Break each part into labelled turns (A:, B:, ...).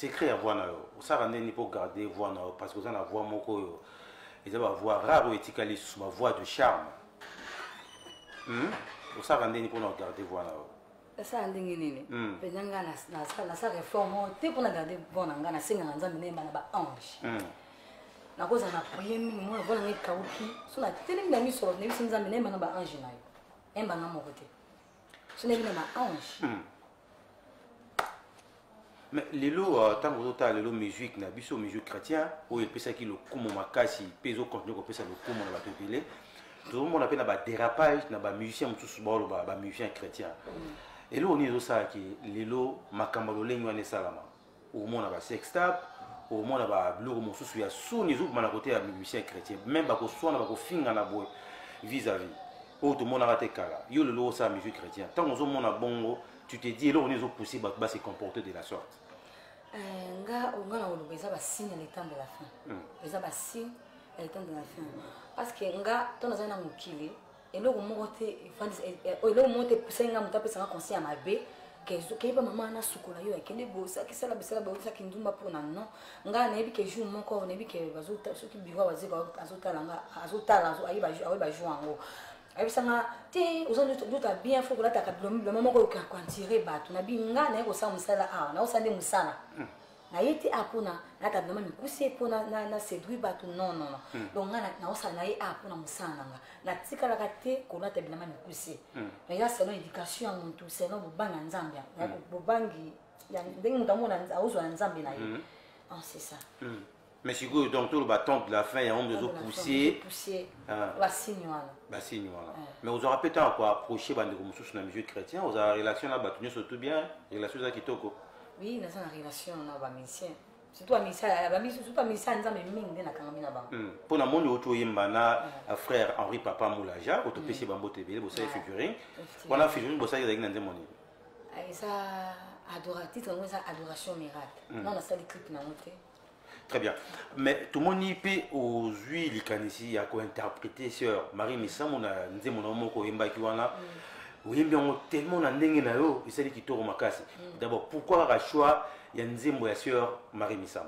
A: secret à voix na yo ça rendre ni pour garder voix na yo parce que ça na voix moko yo ils va voix rare ou etikali sous ma voix de charme ça rendre ni pour garder voix na yo
B: ça ndenge nini penanga na ça réforme te pour garder voix na ngana singa nzambe ne bana ba ange na koza na prier mingi mo voix na kauki so na tele na mi so na mi nzambe ne bana ba ange na yo emba na moko te so ne bina ba ange.
A: Mais lelo tant que tu as lelo musique na biso musique chrétien où il peut ça qui le kumo makasi peso continue ko pesa le kumo na ba topile tout le monde appelle na ba dérapage na ba musicien mutusu ba musicien chrétien et là on est ça qui lelo makamba lo lengo ne salama au monde ba sextap au monde ba blue mususu ya sous ni zuku na côté ya musicien chrétien même ba ko sona ba ko finga na boy vis-à-vis au tout monde a raté kala yo lelo ça musique chrétien tant on monde a bongo tu te dis là on est possible ba se comporter de la sorte.
B: Nga na oloba eza ba signe à l'état de la fin. Eza ba signe à l'état de la fin. Parce que nga tona za na mukili eloko moko te eloko moko te pusenga mutu apesanga conseil ya mabe ke ba mama na sukola yo akende bosa kisala bisala bosa kindumba pona non nga na yebi ke jour moko na yebi ke bazota soki biwa wazeka azotala nga azotala ayiba jour ngo ayebisanga te oza bien faut que la le moment ko ka tirer bato na binga na ko sa musala a na osande musala na yeti apona na ta bima mikusi pona na séduire bato non donc na osala na ye apona musala nga na tikala ka te ko la ta bima mikusi mais ya selon éducation ya muntu selon bobanga nzambe ya bobangi ya ndenge mutamona auzwa nzambe na ye c'est ça.
A: Mais si vous donc tout le bâton de la fin, il y a un de pousser.
B: Va signer.
A: Mais vous aurez peut-être encore approché de la musique chrétienne. Vous avez relation là, bâtonnier surtout bien, relation là qui toko.
B: Oui, nous avons une relation là, musicien. Surtout musicien, nous avons une mine na kangamina ba.
A: Pour la monde autour yembana frère Henri Papa Moulaja, auto PC Bambo TV, vous savez figuring. On a figuring, vous savez avec Nandemoni.
B: Ça adoratif, ça adoration miracle. Non, on a ça les clips na monté.
A: Très bien. Mais tout le monde y peut aux huiles ici, il y a quoi interpréter sur Marie Missa, mon amour, ko imba kiwana. Oui, bien tellement on a n'engé na yo, il s'est dit qu'il tourne ma casse. D'abord, pourquoi le choix il y a nzembo ya sur Marie Missa?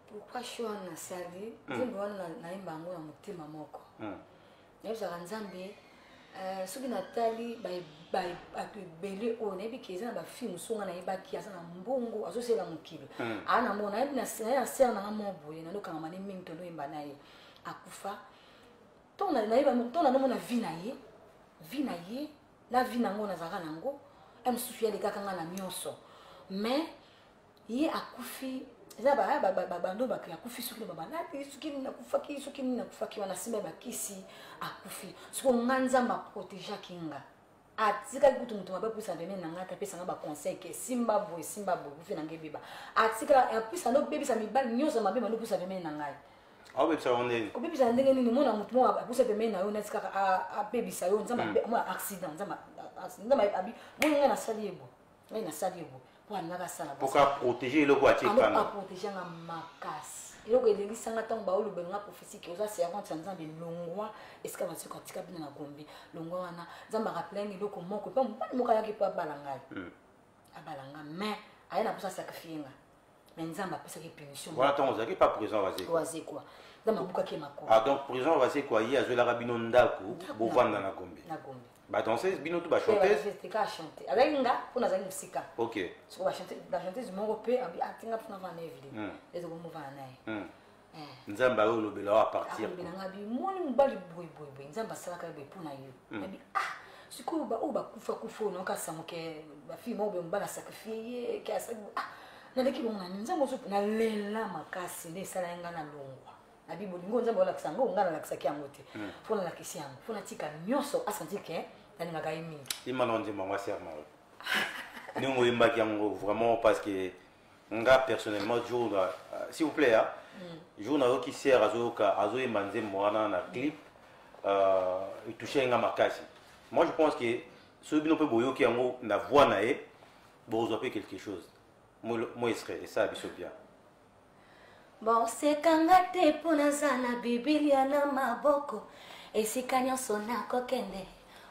B: Pourquoi choix na sali? Nzembo na imba ngo na motema moko. Y'a ça nzambe. Soki Nathalie belé on ebi keza ba film songa na yeba ki asana mbongo azosela mokilo ana mona ebi na ser na moboye na lokanga mane mingi to loyemba na ye akufa tona na yeba tona no mona vie na ye la vie nango na zaka nango em sufia de kaka nga na mioso mais ye akufi za bando bakya kufi suki baba na suki na kufaki wana simba bakisi akufi suko nganza ma protéger kinga atika kutu mutu mabe pusa beme na ngata pesa nga ba conseil ke simba boy kufi na ngebeba atika pusa no bebe sa mibali nyoza mabe mano pusa beme na ngai
A: awu bebe sa onde
B: ko bebe sa ndenge nini mona mutu mo pusa beme na yo na tika a bebe sa yo nzama mo accident nzama abi mo nga na sali ebo
A: pourquoi protéger le boîtier
B: pour protéger ma casse et donc il dit nga tanga baulu benga prophétie que oza c'est avant nzambe longwa est-ce que va se katika bina na gombe longwa wana nzamba rappeler ni loko moko pa moka yaki pa balanga abalanga mais ayana pour ça sacrifier mais nzamba pesa ki punition
A: voilà ton ozaki pas présent
B: vas-y quoi nzamba buka ki makoko
A: ah donc présent vas-y quoi hier azola rabino ndaku bovanda na gombe bah danseuse bino tout ba chanteuse
B: c'était qu'à chanter avec nga pour na zali musika
A: OK
B: so ba chanter la chanteuse mongo pe abi atinga pour na va na evile les go mova na
A: nzamba o lobela à partir
B: nga bi moni mbali boy nzamba sala ka be pour na yo abi siko ba o ba kufa no ka samuke ba fi mo be mbala sacrifier ka sa na leki bonga nzamba so na lela makasi ne sala nga na longwa abi bolingo nzamba wala kisango ngana la kisaki yango te fona la kisi yango fona tika nyoso asanti ke tani ngaka imi
A: imano nzima ngwa serment ni ngo imba yango vraiment parce que nga personnellement jour s'il vous plaît jour na qui sert azo emanze mwana na clip il toucher nga makasi moi je pense que ce bino pe boyo ki yango na voix na e bozo pe quelque chose moi il serait ça biso bien.
B: Bon, c'est kangate pona zana Biblia na maboko esika nyonso na kokende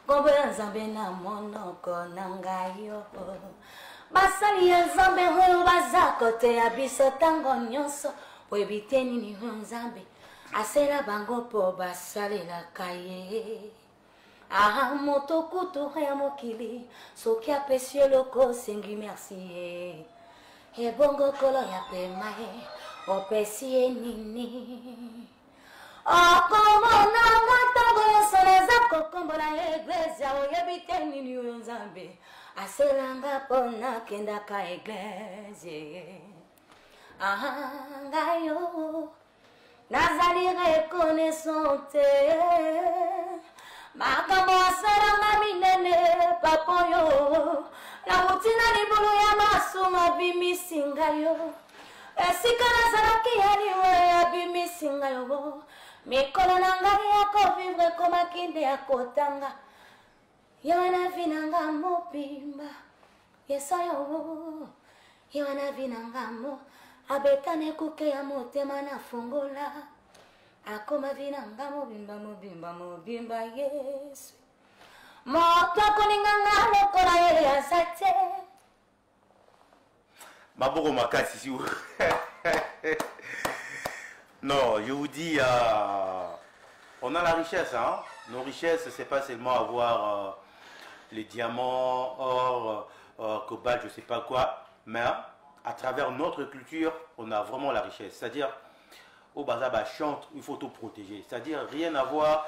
B: ngombo ya nzambe na monoko na ngai yo basali ya nzambe oyo baza kote ya biso ntango nyonso po ebite nini oyo nzambe asala bango mpo basalelaka ye. Ah, moto kutu ya mokili soki apesi eloko osengi merci ye. Ebongo kolo ya pema ye opesi ye nini. Okomonanga ntango nyonso naza kokombola eglezia oyebi te nini oyo nzambe aselanga mpo nakendaka eglezia. Ngai yo nazali reconnaissante makambo asalanga minene papa yo nauti na libulu ya masumu abimisi ngai yo esika nazalaki ya liwe abimisi ngai yo mikolo na ngai ya kovivre ekomaki nde ya kotanga ye wana vi na nga mobimba yeso yo ye wana vi na nga mo abetana ekuke ya motema na fungola akoma vi na nga mobimba mobimba mobimba yesu moto akoninga nga lokola ye aza te.
A: Maboko makasi si vous. Non, je vous dis, on a la richesse, hein. Nos richesses, c'est pas seulement avoir les diamants, or, cobalt, je sais pas quoi, mais à travers notre culture, on a vraiment la richesse. C'est-à-dire, au bazaba chante, il faut tout protéger. C'est-à-dire, rien à voir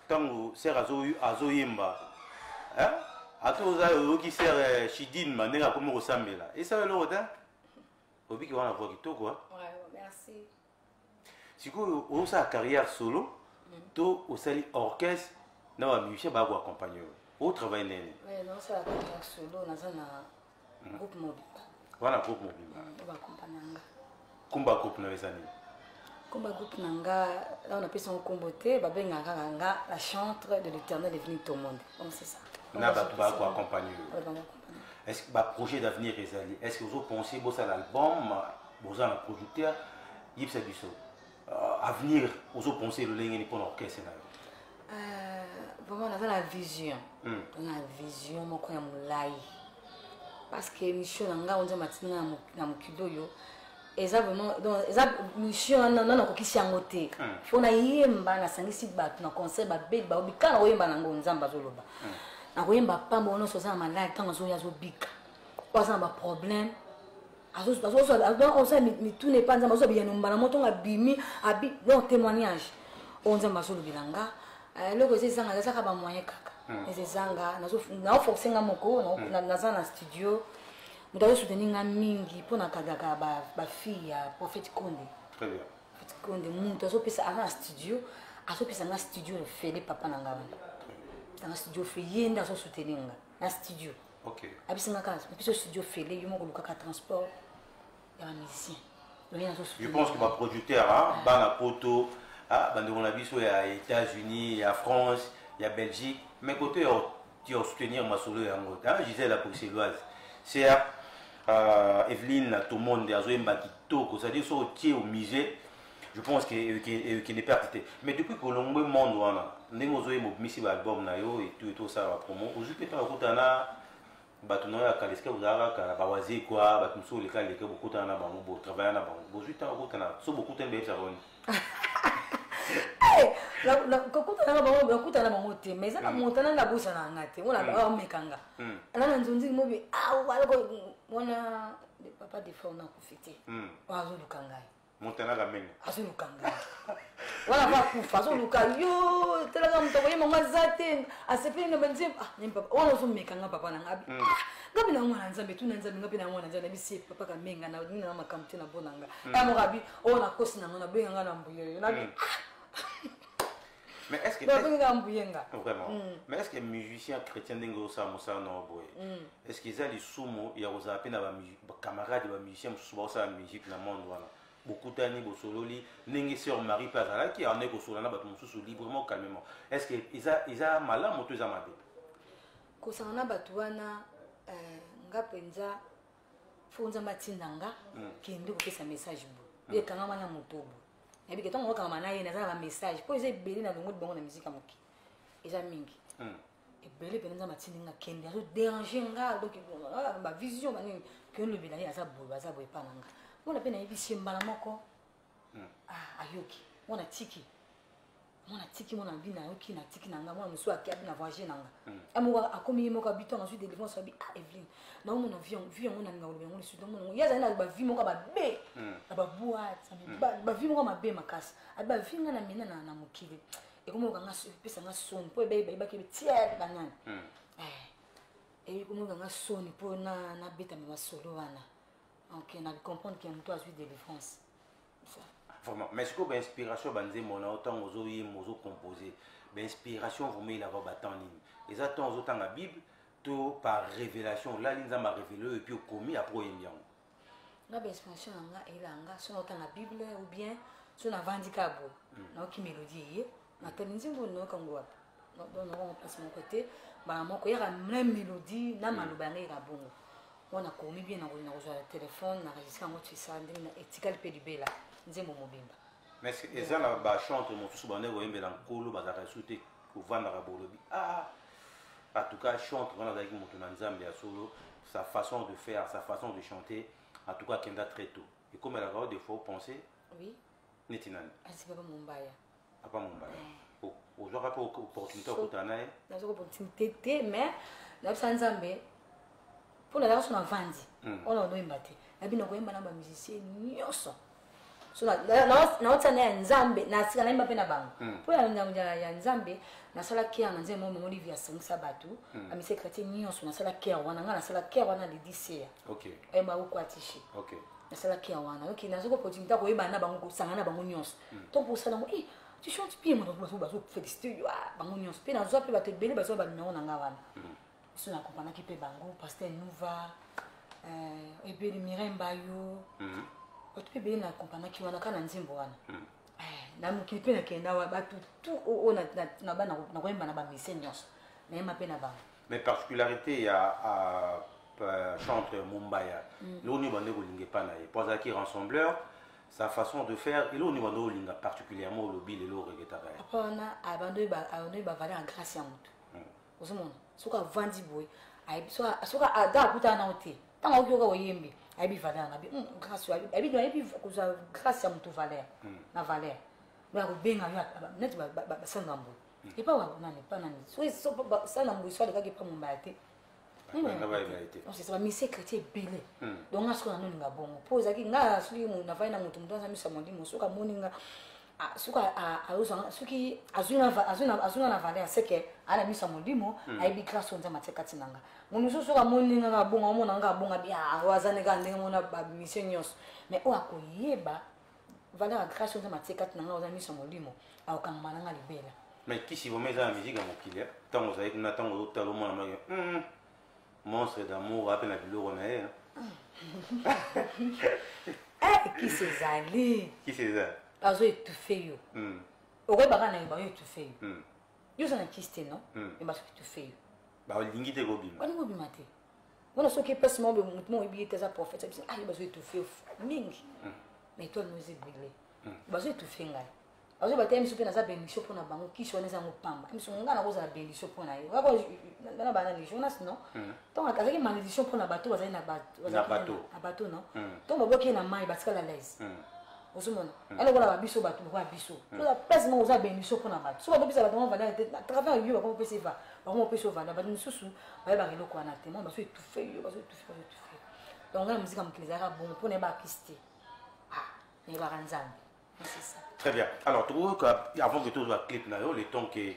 A: tant que c'est azoyimba. Hein? À tous les qui sert Chidine, manière comme au Samela. Et ça, l'autre, hein? Au but qu'on a voir qui quoi.
B: Ouais, merci.
A: Si vous avez une carrière solo, vous avez un orchestre, vous avez un musicien qui va vous accompagner. Vous travaillez.
B: Oui, non, c'est la carrière solo, nous avons un groupe mobile.
A: Voilà, groupe mobile.
B: Vous accompagnez.
A: Kumba groupe na ezani.
B: Kumba groupe nanga, là on appelle son comboté, babenga nganga la chantre de l'Éternel est venu tout le monde. Donc c'est ça.
A: Na ba tu vas accompagner. Est-ce que le projet d'avenir ezali? Est-ce que vous pensez que ça l'album, vous avez un producteur, yipsa biso. Avenir, vous pensez le lengeni pour l'orchestre na.
B: Vraiment on a la vision. On a la vision moko ya mulai. Parce que mission nanga on dit matina na mokilo yo. Eza vraiment donc eza mission na kokisi yango te. Faut na yemba na sangisi bato na concert ba bel ba obikana oyemba nango nzamba zoloba. Na koyemba pamba ono so za malade tango zo ya zo bika. Pas un problème. On sait mais tout n'est pas nzamba zo bien mbala moto ngabimi abi non témoignage. On nzamba zo bilanga. Loko c'est zanga za ka ba moyen kaka. Et zanga na forcer nga moko na za na studio. Nous avons soutenu mingi pour na kagaka ba fille ya prophète Konde.
A: Très bien.
B: Prophète Konde muntu azopesa ana studio, azopesa na studio le fele papa na ngaba. Dans studio fele nda so soutenir nga na studio.
A: OK.
B: Abisinga ka, puis studio fele yo moko lukaka transport ya musicien.
A: Je pense que ma producteur hein, bana poto, bande la biso ya États-Unis, ya France, ya Belgique, mais côté tu soutenir ma solo yango. Gisèle la bruxelloise. C'est Evelyne, tout le monde a joué Makito, c'est-à-dire sur au musée, je pense qu'il n'est pas arrêté. Mais depuis que l'on me monde, on a joué mon album et tout ça, la promo. Aujourd'hui, on a battu à Kaleska, vous avez bawazi quoi, battu sur les cas, les cas, beaucoup de gens travaillent là-bas. Aujourd'hui, on a beaucoup de gens
B: nakutana bango te mais eza na montana na busa na nga te wana baomekanga ana na nzonzi mobi waloko wana papa de fond na kufite azoluka ngai
A: montana la mene
B: azoluka ngai wana bakufa azoluka yo telaka moto koyema ngo aza te asepeli nga banzi papa wana ozomekanga papa na ngabi ngabi na mwana nzambe tuna nzambe ngabi na mwana nzambe bisi papa kamenga na nina makamte na bonanga amorabi ona kosi na ngona benga na mbuye nabi.
A: Mais est-ce que vraiment mais est-ce que musicien chrétien dingo ça musa no boy est-ce qu'ils a les sumo ya ozape na ba camarades ba musiciens musuba ça musique na monde voilà beaucoup d'années bosololi ningi sœur Marie Pazala qui en est ko solana ba mususu librement calmement est-ce que ils a mala moto za mabe
B: ko sana batu wana ngapenza fonza matindanga kende ko pesa message bo de kanga mana motobo et puis quand on voit comment on a un message pour les bébés dans le monde bon la musique à moki ils ont mingi ebele pene nzambe atindi nga kende azoderange nga donc bavision banini ke olobela ye aza boye epa na nga mwana mpe nayebisi ye mbala moko ayoki mwana tiki mwana bina ayoki na tiki na nga mwana mosusu ake abi na voyage na nga amoko akomi ye moko abiton azwi délivrance abi Evelyne naomona vie yango na linga oloba yango lisusu omona ye azali na bavie moko babe na baboite bavie moko mabe makasi abi bavie nga na mena na mokili ekomoka nga pesa nga soni mpo ebaki tiere banani ekomoka nga soni mpo nabetame basolo wana ok na comprendre ke moto azwi délivrance
A: vraiment mais sikoyo bainspiration banzembo na otango ozoyemba ozocomposer bainspiration vraiment ilava batan nini eza ntango ozotanga bible to par révélation olali nzambe arévele oyo epuis okomi apres oyembi yango
B: nga bainspiration yanga elanga so naotanga bible ou bien so navandi ka boye naoki mélodie ye natali nzembo noyokango wapi nakongo place moko te moko yaka na mélodie na maloba yanga yeka bongo wana komi bien nakozwa telefone naregistre yango tuisa ndenge etikali mpe libela nzembo mobimba
A: mais eza na bachantre mosusu bande koyembela nkolo bazalaka su te kovandaka bolobi en tout cas chantre wana azalaki moto na nzambe ya solo sa façon de faire sa façon de chanter en tout cas akenda très tôt ekomelaka o des fois penser
B: oui
A: neti nani
B: asi papa mombaya
A: papa mombaya ozwaka mpe opportunité okutana na ye
B: nazwaka opportunité te mais nayebisa nzambe mpo nazalaka so na vandi wana onoyemba te nabi nakoyemba na bamusicien nyonso so naotiana ya nzambe nasika nayemba mpe na bango mpo ya nzambe nasala kere na nzambe momo livre asangisa bato amise chrétien nyonso nasala kere wana nga nasala kere wana le diseya oyemba kokwatishi nasala kere wana donc nazoka opportunité akoyeba na bango kosanga na bango nyonso to posala ngo tu chantes bien bazofélicité bango nyonso mpe nazwa mpe bato ebele bazwa banumero na nga wana so nakompanaki mpe bango paster nouva ebele miremba yo bato mpe ebele nakompanaki wana kaka na nzembo wana na mokili mpe nakenda wa bato tu oyo nakoyemba na bamise nyonso nayemba mpe na bango
A: mais particularité ya chantre mombaya eloko nini bande kolinga epa na ye po azalaki rassembleur sa façon de faire eloko nini bande kolinga particulièrement olobi lelo oregetaka ye
B: apa wana abandoyi bavaleur ya grâce ya motu ozomona soki avandi boye soki ada akutana nao te ntango akoki oka oyembi ayebi valeur na grâce ayebi kozwa grâce ya motu valeur na valeur oyo akobenga yo neti basanga mboye epa nani epa nani sala mboye so alekaki epa mombaya te bamise chrétien ebele donc nga soki nanoninga bongo mpo ezalaki nga soki navai na moto moto azamisa molimo soki amoni nga soki azwi nga na valeur seke ana misa molimo ayebi grâce oyo nzambe atie kati na nga mosusu soki amoni nga bongo amona nga bonga bi oyo aza neka ndenge mona bamise nyonso mais oyo akoyeba valeur ya grâce oyo nzambe atie kati na nga oza misa molimo akokangama na nga libela
A: mais kisi vome eza na musique ya mokili ntango ozalaki kuna ntango ozotala omona make monstre d'amour ape na biloko na ye
B: kisi ezali
A: kisi eza
B: bazo étouffe yo okoyebaka na yo bazo étouffe yo yo oza na kisi te non me bazo étouffe yo
A: balingi te kobima
B: balingi kobima te wana soki epesi moto mo oyebi ye te eza prophète abisi yo bazo étouffe yo mingi mais toi no eza ebele bazo étouffe ngai bazoyeba te miso mpe naza bénédiction mpo na bango kisi wana eza yango pamba miso ngai nakozala bénédiction mpo na ye kaka na banani jonas non donc azalaki malédiction mpo na bato bazali na bato non donc baboki ye na mai batikala lese ozomona elokola babiso bato lokola biso place moko oza bénédiction mpo na bato so bakopesa bato mo valeur te na travers yo bakomopesa eva bakomopesa valeur bato mosusu bayebaka eloko wana te mo bazo étouffe yo donc ngai muzika mokili ezalaka bongo mpo na yebaka kisi te nayebaka nzambe c'est ça.
A: Très bien. Alors, avant que tout soit clip, le temps que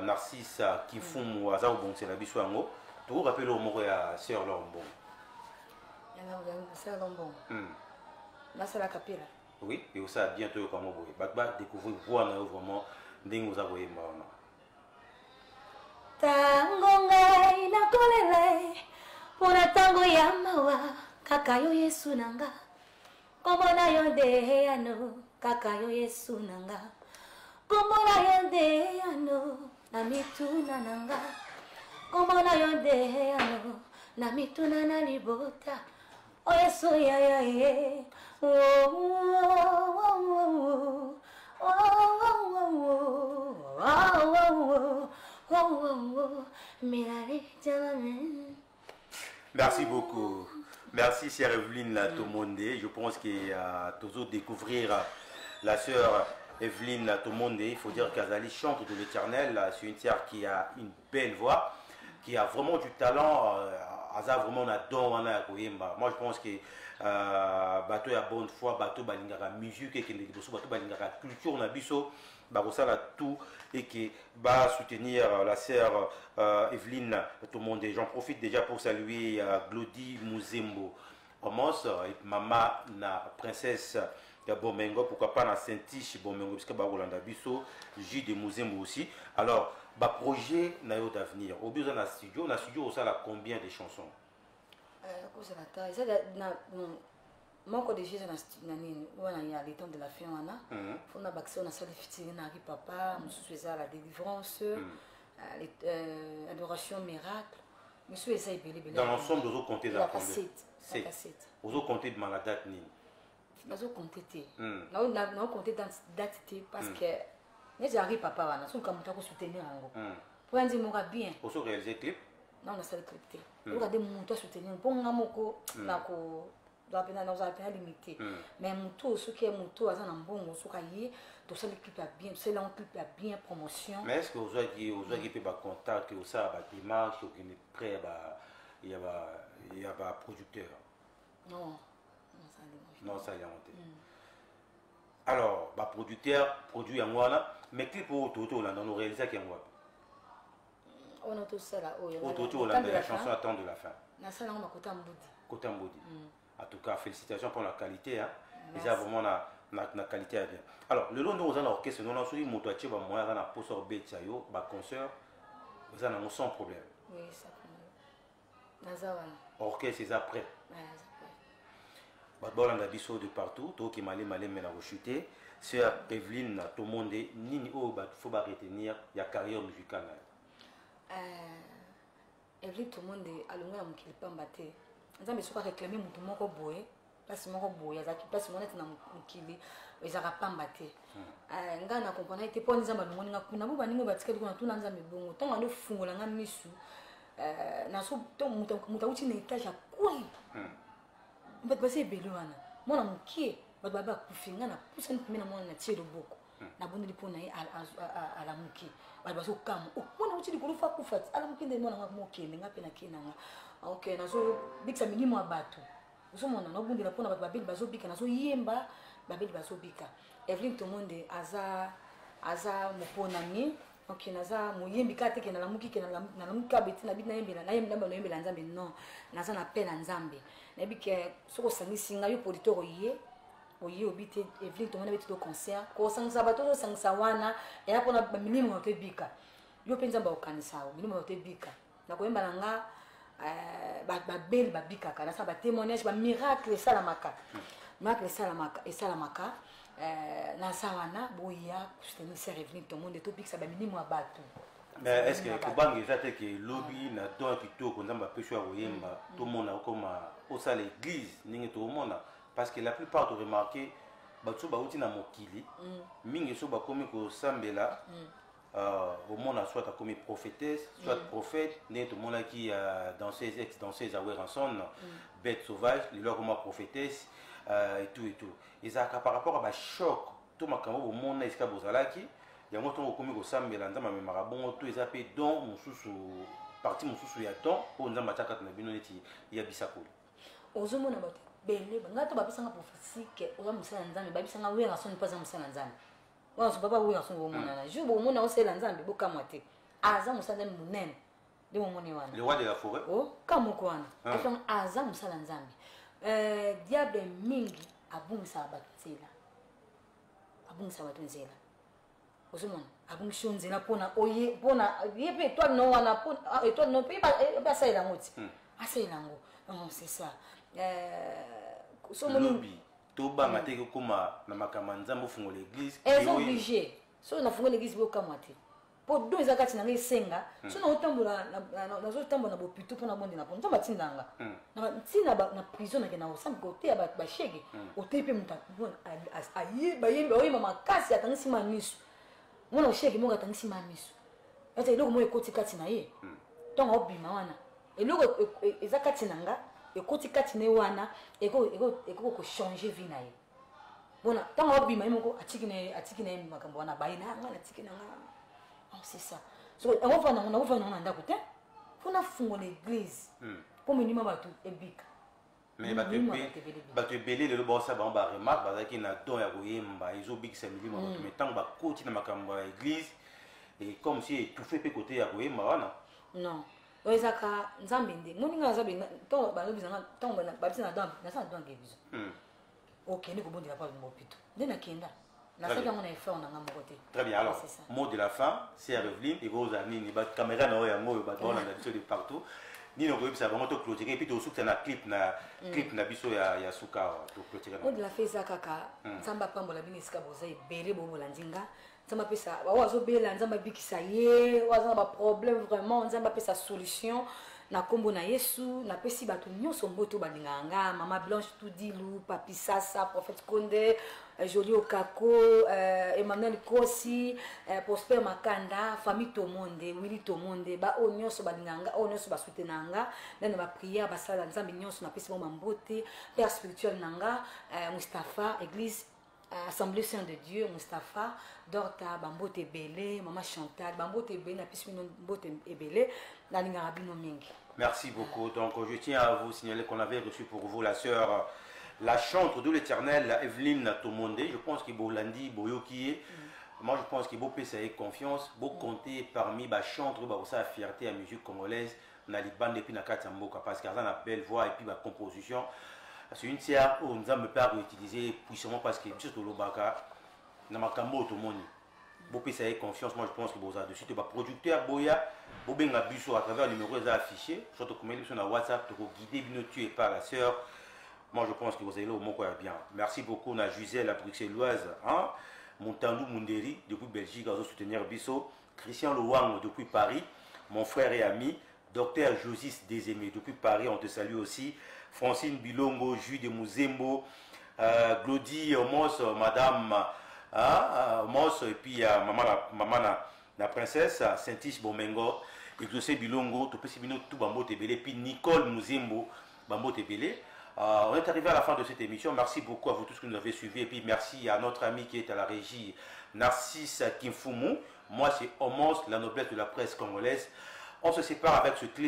A: Narcisse qui fume ou Aza ou bon, c'est la bisouango, tu vous rappelles au mot à Sœur Lombon.
B: Sœur Lombon. Là, c'est la capilla.
A: Oui, et aussi bientôt comme vous voyez. Découvrir voir vraiment des nous avons
B: tango ngai na kolele pona tango ya mawa kakayo Yesu nanga komona yo de ano kakayo Yesu nanga komona yo de ano na mituna nanga komona yo de ano na mituna na libota o Yesu ya ye oh oh oh oh oh oh
A: Merci beaucoup. Merci, chère Evelyne Tomonde. Je pense que tu découvrir la sœur Evelyne Tomonde. Il faut dire qu'Azali chante de l'éternel. C'est une sœur qui a une belle voix, qui a vraiment du talent. Aza vraiment un don. Moi, je pense que bateau a bonne foi, bateau balingara musique et que bateau balingara culture na biso. Barosala tout et qui va soutenir la sœur Evelyne Tomonde. J'en profite déjà pour saluer Glody Muzembo Omos et maman na princesse Bomengo, pourquoi pas na Saint-Tiche Bomengo, parce que Barolanda Bisso, J de Muzembo aussi. Alors, projet na yo d'avenir. Au besoin d'un studio, ça a combien de chansons?
B: Moko de jeux na nini wana ya les temps de la fin wana fona bakse on a sali fitiri na ri papa mususu eza la délivrance adoration miracle mususu eza ebele
A: dans l'ensemble de compter
B: la cassette
A: aux autres compter de maladat nini
B: nazo compter te na compter date te parce que ne jari papa wana so kamuta ko soutenir yango pour ndi moka bien
A: oso réaliser clip
B: non on a sali clip te regarder mon toi soutenir pour ngamoko na ko nous avons limité. Mais mon ce qui est mon tour, c'est un bon, ce qui est, tout ça l'équipe a bien, c'est l'équipe a bien promotion.
A: Mais est-ce que vous avez qui peut contact, que ça va démarche, ou qu'il est prêt, il y a un producteur.
B: Non,
A: non ça y est monté. Alors, producteur produit en moi mais qui pour tout là dans nos réalisateurs qui en moi.
B: On a tout ça là.
A: Autour là de la chanson attend de la fin.
B: Na ça là on a côté Mbodi.
A: Côté Mbodi. En tout cas, félicitations pour la qualité. Hein. Déjà, vraiment, la qualité est bien. Alors, le long de nos orchestres, nous avons dit que nous avons un poste de concert, nous avons sans problème.
B: Oui, ça problème.
A: Orchestre, c'est après. Bon, on a dit de partout, tout qui m'a allé chuter. C'est Evelyne, tout le monde, il faut retenir la carrière musicale.
B: Evelyne, tout le monde, allons à pas battre. Nzambe soka réclamer mutu moko boye place moko boye azaki place mona tina mukili ezaka pamba te nga na comprendre ite poni nzambe ngoni nga kuna buba ningo batikeli kuna tuna nzambe bongo tonga ndo fungola nga misu na so to mutu uti na étage ya koi mbet base belu wana mona mukie baba kufinga na pusa mpime na mona na tie loboko na bondi pona ye ala mukie baba so kamo mona uti likulufa kufa ala mukie nde mona nga mokende nga pe na kinanga. Ok, nazo bika minimo abatu. Uso mona no bundi la pona babeli bazobika nazo yemba babeli bazobika. Evelyne tout le monde aza mopona ni. Ok, naza moyembi kate ke na lamuki ke na lamuki kabeti na bit na yembela na yembela no yembela nzambe non. Naza na pela nzambe. Na bike soko sangisi nga yo auditeur oye obite Evelyne tout le monde beti do concert. Ko sangisa bato sangisa wana ya pona ba minimo otebika. Yo penza ba okanisa o minimo otebika. Na ko yembala nga babel babikaka na sa ba témoignage ba miracle salamaka miracle salamaka na sawana boya soutenir sœur Evelyne tout le monde tout bikisa ba minimo abatu.
A: Mais est-ce que kubangi zate que lobby na don kitoko nzamba pesho ya koyemba tout le monde comme au sa l'église ningi tout le monde parce que la plupart tu remarquer batso ba uti na mokili mingi so ba komi ko sambela au monde soit comme prophétesse, soit prophète, tout le monde qui a dansé, ex-dansé, Zawé Ranson, bête sauvage, il leur comme prophétesse, et tout. Et ça, par rapport à choc, tout ma cambo, au monde, est-ce que vous avez qui, il y a un autre comme au Sam, mais l'endroit, mais marabon, tout les appels, dont mon sous parti, mon sous y a temps, pour nous abattre quand on a bien il y a bisako.
B: Aux hommes, on a battu. Belle, on a tout baptisé en prophétie, on va me faire un zame, baptisé en Zawé Ranson, pas un zame. Wa so baba wuya so bomona na ju bomona o sela nzambe boka mwate aza musala munene de momoni wana
A: le roi de la forêt
B: oh kamo ko wana afon aza musala nzambe diable mingi abungisa abatsela osomona abungisa nzela pona oye pona yepe étoile no wana pona étoile no pa sela ngoti asela ngo non c'est ça
A: lobby toba mateke kuma na makamanza mofungo l'église
B: elles sont obligées so na fungo l'église boka mwate po do ezakati na ngesenga so na otambola na zo tambola na bopito pona bonde na pona tamba tindanga na ntina na prison na kena osam côté ba shege otepe muta bon ayi ba yembe oyi mama kasi atangisi manisu mona shege mo atangisi manisu ete eloko mo ekoti kati na ye ntongo obima wana eloko eza kati na nga ekoti kati ne wana ekoko kochange vie na ye bona ntongo obima ye moko atiki na ye makambo wana baye na nga natiki na nga c'est ça so nakofanda na ndako te mpona fungola église mpo minima bato ebika
A: mais bato ebele lelo baosa bango baremarque bazalaki na don ya koyemba ezobikisa milimo bato mais ntango bakoti na makambo ya église et comme si étouffé mpe kote ya koyemba wana
B: non oyo ezaka nzambe nde moninga nzambe ntango balobisanga ntango babisa na don nasa na don ke biso okende kobondela pa mopito nde nakenda nasaki yango na effort nanga moko te.
A: Très bien, alors mot de la fin c'est Evelyne et vos amis caméra na oyo yango bato baolanda biso de partout nini okoyebisa bango toclôtire epuis tosukisa na clip na biso ya suka toclôtire
B: mot de la fin eza kaka nzambe apambola bino esika boza ebele bobola ndinga nzambe apesa oyo azobela nzambe abikisa ye oyo aza na baproblème vraiment nzambe apesa solution na kombo na Yesu napesi bato nyonso mboto balingaka nga mama Blanche Tudilu Papi Sasa Prophète Konde Jolie Okako Emmanuel Kosi Prosper Makanda famille Tomonde Willy Tomonde ba o nyonso balingaka nga o nyonso basoutenanga na ba prière basala nzambe nyonso napesi mo mbote père spirituel nanga Mustapha église Assemblée Saint de Dieu Mustapha Dorta Bambote Belé Maman Chantal Bambote Belé napesi bino mbote ebele na lingaka bino mingi.
A: Merci beaucoup. Donc je tiens à vous signaler qu'on avait reçu pour vous la sœur, la chantre de l'Éternel, Evelyne Tomonde. Je pense qu'il faut lundi, Boyoki. Moi je pense qu'il faut payer confiance, faut compter parmi les chantres, la fierté à la musique congolaise, dans les bandes et puis dans Katamboka parce qu'elle a une belle voix et puis la composition. C'est une tiers où nous avons pas utilisé puissamment parce que juste le baka, dans ma cambo tout le monde. Vous pouvez confiance, moi je pense que vous avez dessus. Le producteur Boya, vous avez un bus à travers le numéro affiché. Surtout comme il est sur WhatsApp, pour guider et par la sœur. Moi je pense que vous avez là au moins bien. Merci beaucoup à Gisèle, la bruxelloise, hein? Montandou Munderi, depuis Belgique, à soutenir Bisso. Christian Louang, depuis Paris. Mon frère et ami, Docteur Josis Desemé, depuis Paris, on te salue aussi. Francine Bilongo, Jules de Mouzembo, Glody Omos, Madame. Mos et puis maman la princesse Saint-Ish Bomengo et José Bilongo tout petit tout Bambo Tebele puis Nicole Muzembo Bambo Tebele. On est arrivé à la fin de cette émission. Merci beaucoup à vous tous qui nous avez suivis et puis merci à notre ami qui est à la régie Narcisse Kimfumu. Moi c'est Omos, la noblesse de la presse congolaise. On se sépare avec ce clip.